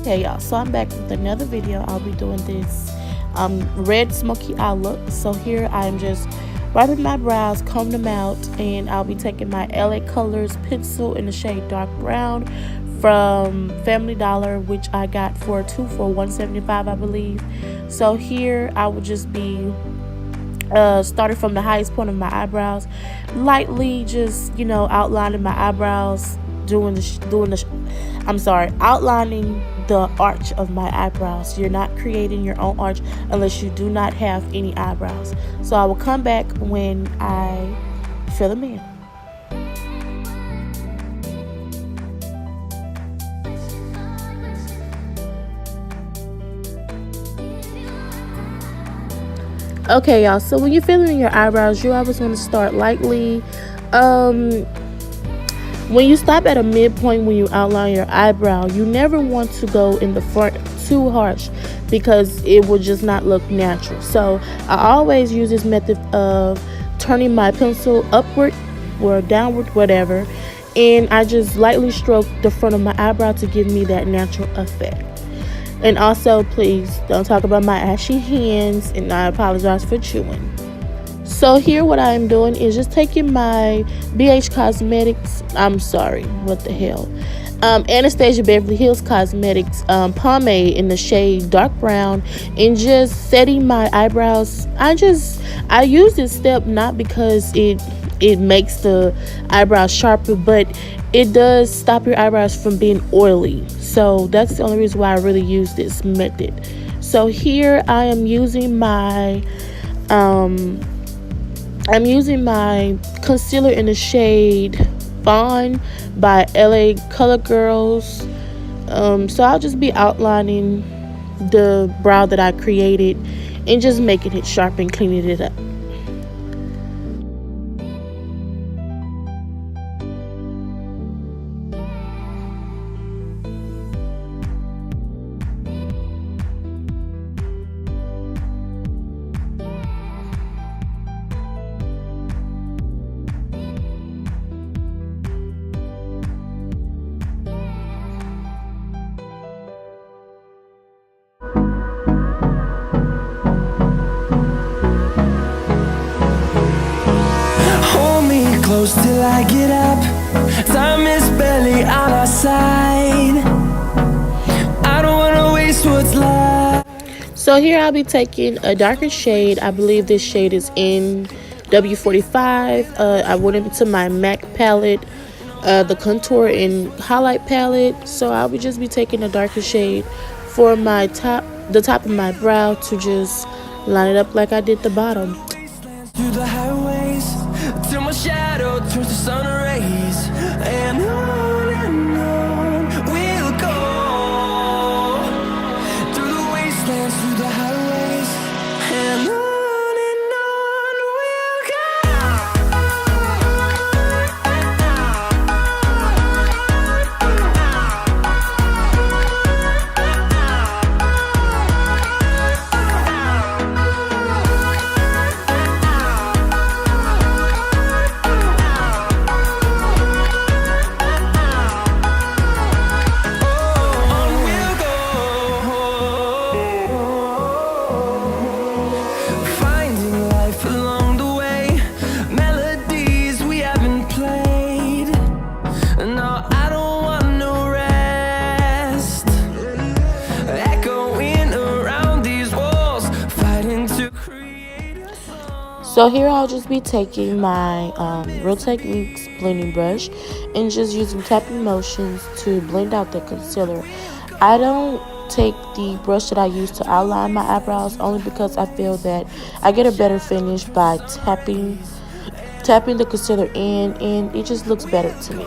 Okay, y'all, so I'm back with another video. I'll be doing this red smoky eye look. So here I'm just wiping my brows, combing them out, and I'll be taking my LA Colors pencil in the shade dark brown from Family Dollar, which I got for two for $1.75, I believe. So here I will just be starting from the highest point of my eyebrows, lightly just, you know, outlining my eyebrows, outlining the arch of my eyebrows. You're not creating your own arch unless you do not have any eyebrows. So I will come back when I fill them in. Okay, y'all, so when you're filling in your eyebrows, you always want to start lightly. When you stop at a midpoint when you outline your eyebrow, you never want to go in the front too harsh because it will just not look natural. So I always use this method of turning my pencil upward or downward, whatever, and I just lightly stroke the front of my eyebrow to give me that natural effect. And also, please don't talk about my ashy hands, and I apologize for chewing. So here what I'm doing is just taking my Anastasia Beverly Hills Cosmetics pomade in the shade dark brown and just setting my eyebrows. I use this step not because it makes the eyebrows sharper, but it does stop your eyebrows from being oily. So that's the only reason why I really use this method. So here I am using my concealer in the shade FAWN by LA Color Girls. So I'll just be outlining the brow that I created and just making it sharp and cleaning it up. Close till I get up. Time is barely on our side. I don't wanna waste what's left. So here I'll be taking a darker shade. I believe this shade is in W45. I went into my MAC palette, the contour and highlight palette. So I would just be taking a darker shade for my the top of my brow to just line it up like I did the bottom. Through the highways, till my shadow turns to sun rays, and on we'll go. Through the wastelands, through the highways, and on we'll So here I'll just be taking my Real Techniques blending brush and just using tapping motions to blend out the concealer. I don't take the brush that I use to outline my eyebrows only because I feel that I get a better finish by tapping the concealer in, and it just looks better to me.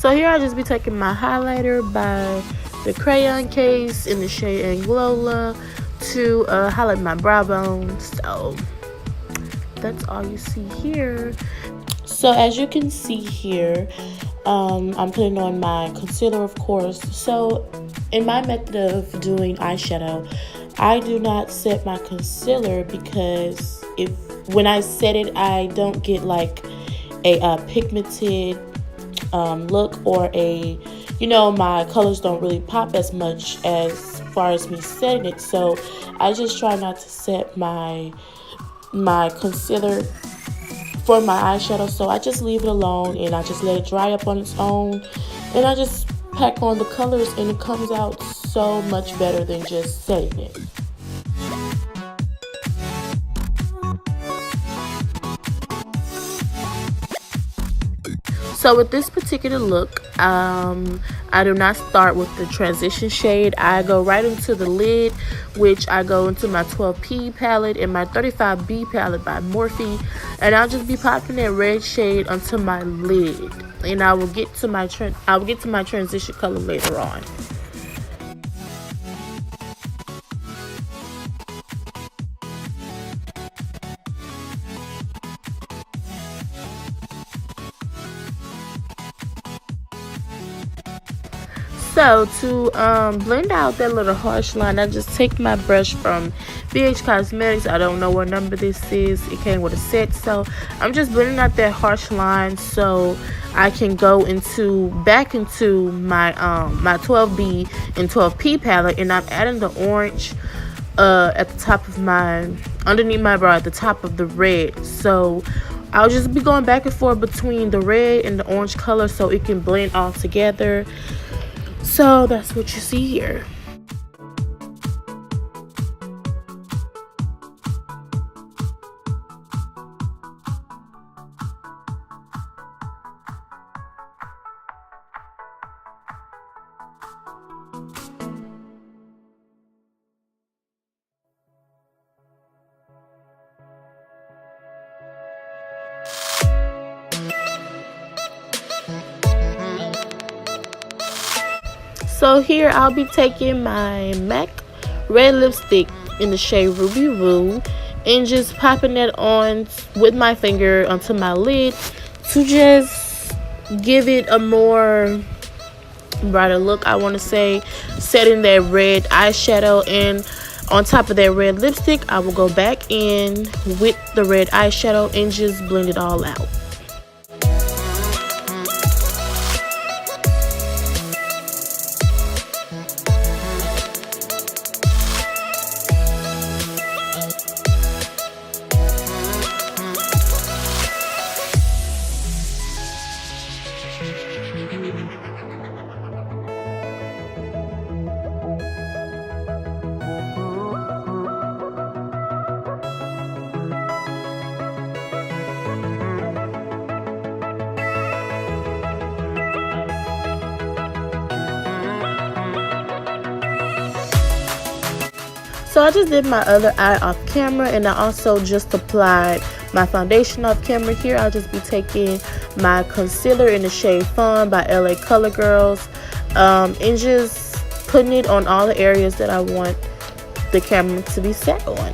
So here I'll just be taking my highlighter by the crayon case in the shade Anglola to highlight my brow bone. So that's all you see here. So as you can see here, I'm putting on my concealer, of course. So in my method of doing eyeshadow, I do not set my concealer because when I set it, I don't get like a pigmented look, or my colors don't really pop as much as far as me setting it. So I just try not to set my concealer for my eyeshadow. So I just leave it alone and I just let it dry up on its own, and I just pack on the colors, and it comes out so much better than just setting it. So with this particular look, I do not start with the transition shade. I go right into the lid, which I go into my 12P palette and my 35B palette by Morphe, and I'll just be popping that red shade onto my lid, and I will get to my transition color later on. So to blend out that little harsh line, I just take my brush from BH Cosmetics. I don't know what number this is. It came with a set. So I'm just blending out that harsh line so I can go back into my my 12B and 12P palette, and I'm adding the orange at the top of underneath my brow, at the top of the red. So I'll just be going back and forth between the red and the orange color so it can blend all together. So that's what you see here. So here I'll be taking my MAC red lipstick in the shade Ruby Woo and just popping that on with my finger onto my lid to just give it a more brighter look. I want to say setting that red eyeshadow, and on top of that red lipstick I will go back in with the red eyeshadow and just blend it all out. So I just did my other eye off camera, and I also just applied my foundation off camera. Here I'll just be taking my concealer in the shade FAWN by LA Color Girls, and just putting it on all the areas that I want the camera to be set on.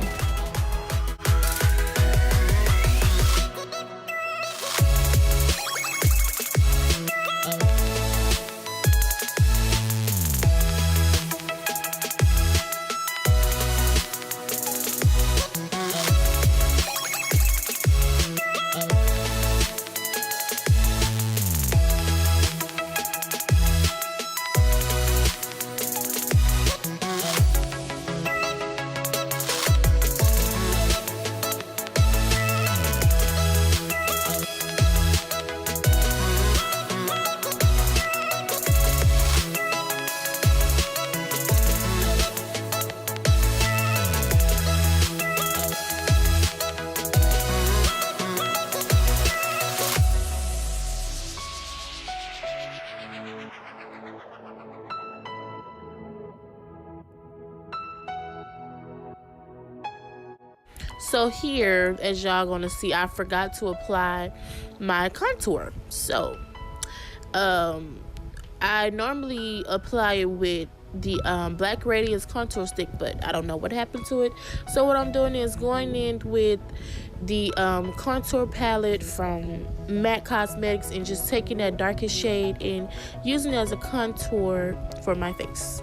So here, as y'all gonna see, I forgot to apply my contour. So I normally apply it with the Black Radiance contour stick, but I don't know what happened to it. So what I'm doing is going in with the contour palette from MAC Cosmetics and just taking that darkest shade and using it as a contour for my face.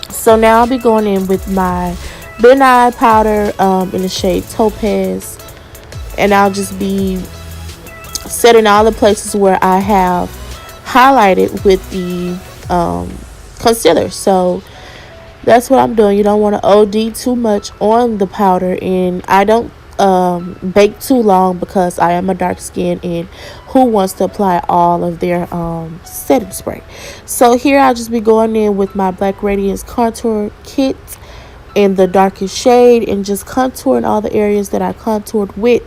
So now I'll be going in with my Ben Eye powder in the shade Topaz, and I'll just be setting all the places where I have highlighted with the concealer. So that's what I'm doing. You don't want to OD too much on the powder, and I don't bake too long because I am a dark skin, and who wants to apply all of their setting spray. So here I'll just be going in with my Black Radiance contour kit in the darkest shade and just contouring all the areas that I contoured with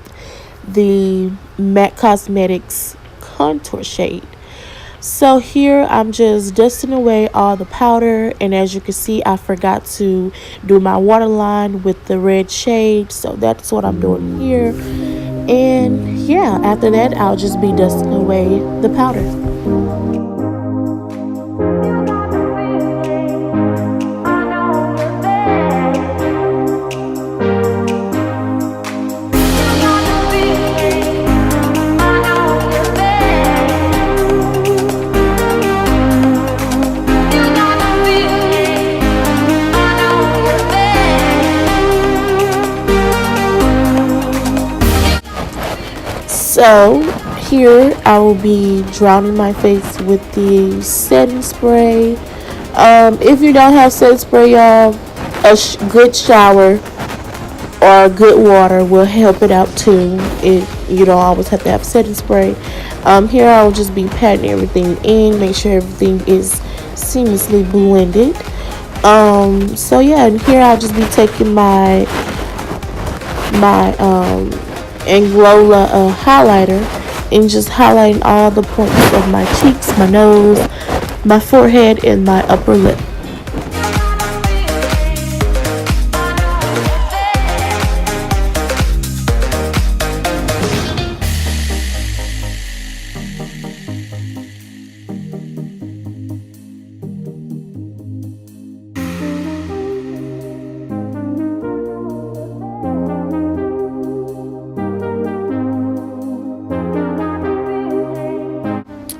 the MAC Cosmetics contour shade. So here I'm just dusting away all the powder, and as you can see, I forgot to do my waterline with the red shade, so that's what I'm doing here. And yeah, after that I'll just be dusting away the powder. So here I will be drowning my face with the setting spray. If you don't have setting spray, y'all, a good shower or good water will help it out too. You don't always have to have setting spray. Here I will just be patting everything in, make sure everything is seamlessly blended. So yeah, and here I'll just be taking my Anglola highlighter and just highlighting all the points of my cheeks, my nose, my forehead, and my upper lip.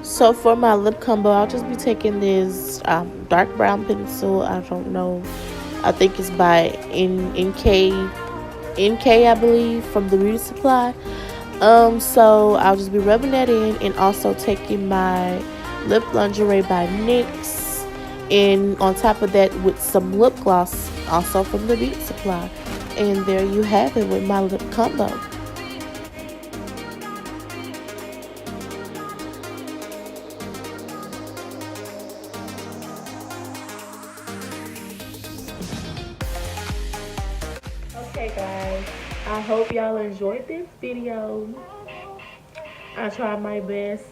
So for my lip combo, I'll just be taking this dark brown pencil. I don't know. I think it's by NK, I believe, from the beauty supply. So I'll just be rubbing that in, and also taking my lip lingerie by NYX, and on top of that with some lip gloss, also from the beauty supply. And there you have it with my lip combo. Okay guys, I hope y'all enjoyed this video. I tried my best.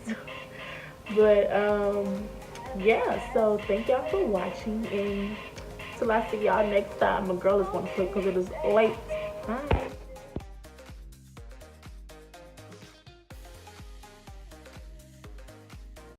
But yeah, so thank y'all for watching, and till I see y'all next time. My girl is going to sleep because it is late. Bye.